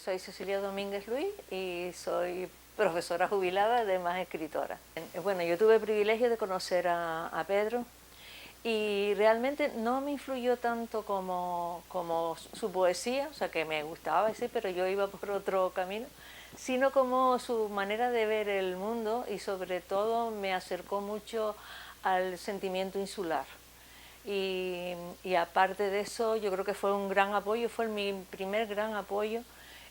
Soy Cecilia Domínguez Luis y soy profesora jubilada, además escritora. Bueno, yo tuve el privilegio de conocer a Pedro y realmente no me influyó tanto como su poesía, o sea que me gustaba, sí, pero yo iba por otro camino, sino como su manera de ver el mundo y sobre todo me acercó mucho al sentimiento insular. Y aparte de eso, yo creo que fue un gran apoyo, fue mi primer gran apoyo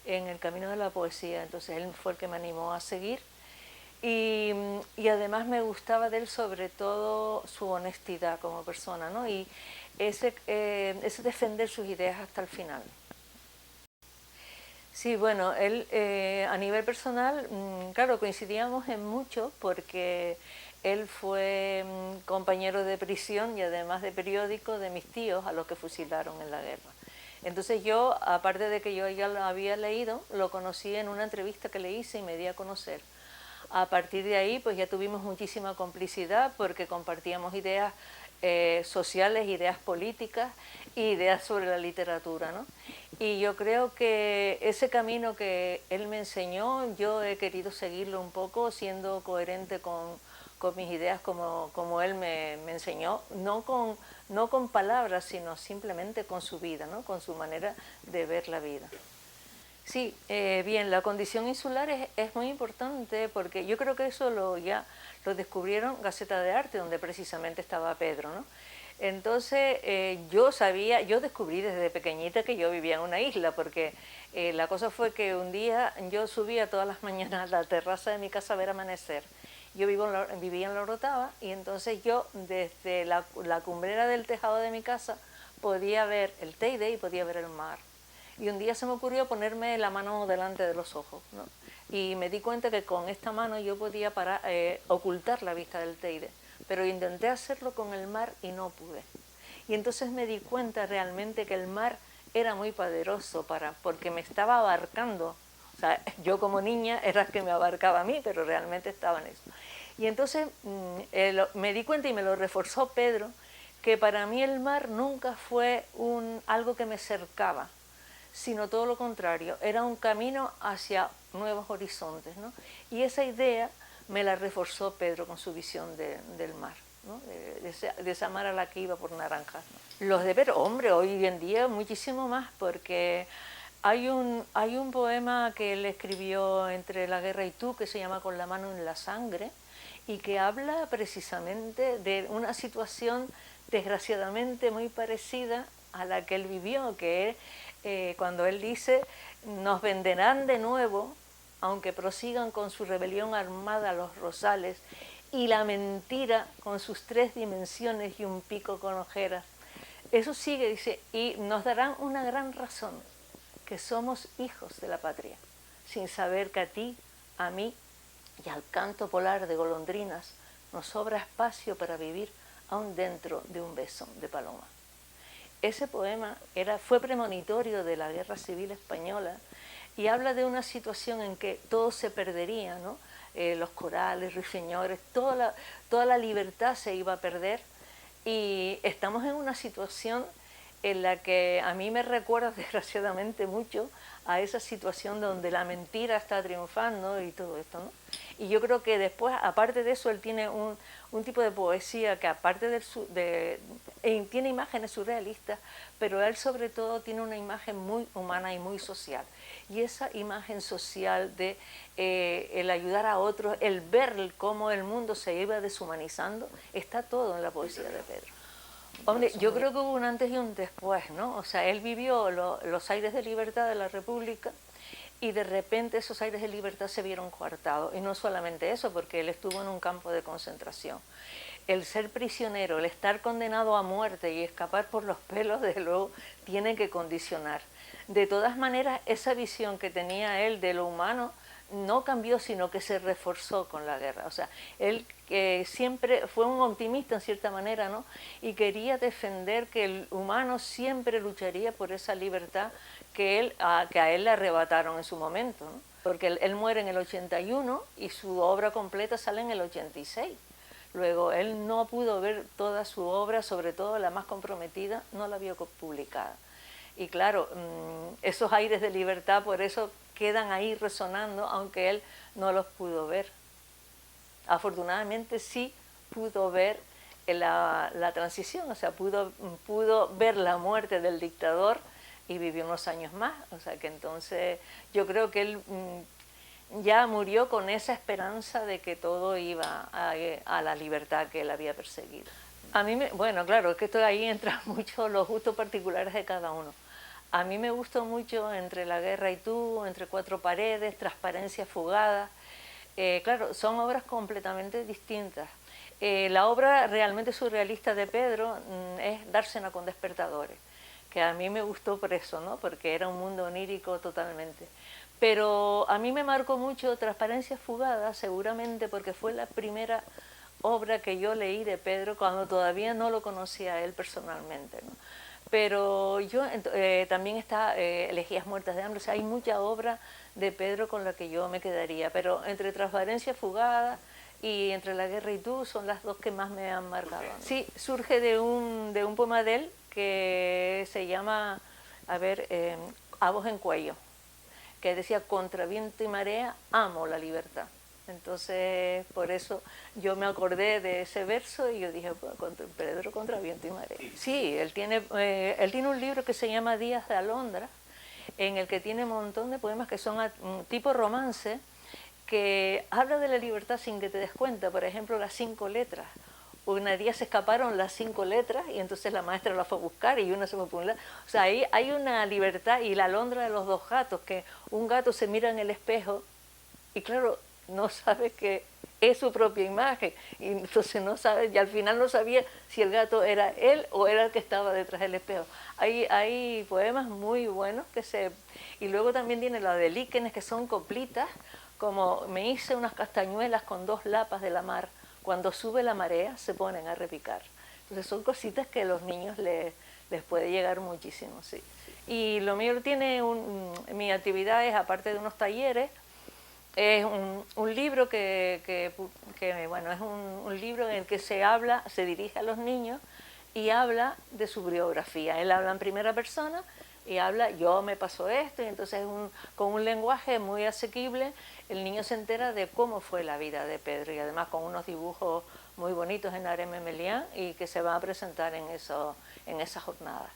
en el camino de la poesía. Entonces él fue el que me animó a seguir y además me gustaba de él sobre todo su honestidad como persona, ¿no? Y ese defender sus ideas hasta el final. Sí, bueno, él a nivel personal, claro, coincidíamos en mucho porque él fue compañero de prisión y además de periódico de mis tíos a los que fusilaron en la guerra. Entonces yo, aparte de que yo ya lo había leído, lo conocí en una entrevista que le hice y me di a conocer. A partir de ahí pues ya tuvimos muchísima complicidad porque compartíamos ideas sociales, ideas políticas e ideas sobre la literatura, ¿no? Y yo creo que ese camino que él me enseñó, yo he querido seguirlo un poco siendo coherente con mis ideas como él me enseñó, no con palabras, sino simplemente con su vida, ¿no? Con su manera de ver la vida. Sí, bien, la condición insular es muy importante porque yo creo que eso ya lo descubrieron Gaceta de Arte, donde precisamente estaba Pedro, ¿no? Entonces yo descubrí desde pequeñita que yo vivía en una isla, porque la cosa fue que un día yo subía todas las mañanas a la terraza de mi casa a ver amanecer. Yo vivía en la Orotava y entonces yo desde la cumbrera del tejado de mi casa podía ver el Teide y podía ver el mar. Y un día se me ocurrió ponerme la mano delante de los ojos, ¿no? Y me di cuenta que con esta mano yo podía ocultar la vista del Teide, pero intenté hacerlo con el mar y no pude. Y entonces me di cuenta realmente que el mar era muy poderoso porque me estaba abarcando. O sea, yo como niña era que me abarcaba a mí, pero realmente estaba en eso. Y entonces me di cuenta y me lo reforzó Pedro, que para mí el mar nunca fue algo que me cercaba, sino todo lo contrario, era un camino hacia nuevos horizontes, ¿no? Y esa idea me la reforzó Pedro con su visión del mar, ¿no? de esa mar a la que iba por naranjas, ¿no? Los de Pedro, hombre, hoy en día muchísimo más, porque hay un poema que él escribió entre la guerra y tú, que se llama Con la mano en la sangre, y que habla precisamente de una situación desgraciadamente muy parecida a la que él vivió, que es cuando él dice: nos venderán de nuevo, aunque prosigan con su rebelión armada los rosales, y la mentira con sus 3 dimensiones y un pico con ojeras. Eso sigue, dice, y nos darán una gran razón, que somos hijos de la patria, sin saber que a ti, a mí y al canto polar de golondrinas nos sobra espacio para vivir aún dentro de un beso de paloma. Ese poema fue premonitorio de la Guerra Civil Española y habla de una situación en que todo se perdería, ¿no? Los corales, ruiseñores, toda la libertad se iba a perder, y estamos en una situación en la que a mí me recuerda desgraciadamente mucho a esa situación donde la mentira está triunfando y todo esto, ¿no? Y yo creo que después, aparte de eso, él tiene un tipo de poesía que aparte tiene imágenes surrealistas, pero él sobre todo tiene una imagen muy humana y muy social. Y esa imagen social de el ayudar a otros, el ver cómo el mundo se iba deshumanizando, está todo en la poesía de Pedro. Hombre, yo creo que hubo un antes y un después, ¿no? O sea, él vivió los aires de libertad de la República y de repente esos aires de libertad se vieron coartados. Y no solamente eso, porque él estuvo en un campo de concentración. El ser prisionero, el estar condenado a muerte y escapar por los pelos, desde luego, tiene que condicionar. De todas maneras, esa visión que tenía él de lo humano no cambió, sino que se reforzó con la guerra. O sea, él siempre fue un optimista en cierta manera, ¿no? Y quería defender que el humano siempre lucharía por esa libertad que a él le arrebataron en su momento, ¿no? Porque él muere en el 81 y su obra completa sale en el 86. Luego él no pudo ver toda su obra, sobre todo la más comprometida, no la vio publicada. Y claro, esos aires de libertad por eso quedan ahí resonando, aunque él no los pudo ver. Afortunadamente sí pudo ver la transición, o sea, pudo ver la muerte del dictador y vivió unos años más. O sea que entonces yo creo que él ya murió con esa esperanza de que todo iba a la libertad que él había perseguido. A mí, bueno, claro, es que ahí entran mucho los gustos particulares de cada uno. A mí me gustó mucho Entre la guerra y tú, Entre cuatro paredes, Transparencia fugada. Claro, son obras completamente distintas. La obra realmente surrealista de Pedro es Dársena con despertadores, que a mí me gustó por eso, ¿no? Porque era un mundo onírico totalmente. Pero a mí me marcó mucho Transparencia fugada, seguramente porque fue la primera obra que yo leí de Pedro cuando todavía no lo conocía a él personalmente, ¿no? Pero yo también está Elegías muertas de hambre, o sea, hay mucha obra de Pedro con la que yo me quedaría, pero entre Transparencia fugada y Entre la guerra y tú son las dos que más me han marcado, ¿no? Sí, surge de un poema de él que se llama, a ver, A voz en cuello, que decía: contra viento y marea amo la libertad. Entonces, por eso yo me acordé de ese verso y yo dije, pues, Pedro contra viento y marea. Sí, él tiene un libro que se llama Días de Alondra, en el que tiene un montón de poemas que son tipo romance, que habla de la libertad sin que te des cuenta. Por ejemplo, las 5 letras. Un día se escaparon las 5 letras y entonces la maestra las fue a buscar y una se fue por un lado. O sea, ahí hay una libertad. Y la alondra de los dos gatos, que un gato se mira en el espejo y claro, no sabe que es su propia imagen, y entonces no sabe, y al final no sabía si el gato era él o era el que estaba detrás del espejo. Hay poemas muy buenos que se... Y luego también tiene la de Líquenes, que son coplitas, como: me hice unas castañuelas con 2 lapas de la mar, cuando sube la marea se ponen a repicar. Entonces son cositas que a los niños les puede llegar muchísimo, sí. Y lo mío tiene mi actividad es, aparte de unos talleres, es un libro bueno, es un libro en el que se dirige a los niños y habla de su biografía. Él habla en primera persona y habla: yo me pasó esto, y entonces con un lenguaje muy asequible el niño se entera de cómo fue la vida de Pedro, y además con unos dibujos muy bonitos en Areme Melián y que se van a presentar en esas jornadas.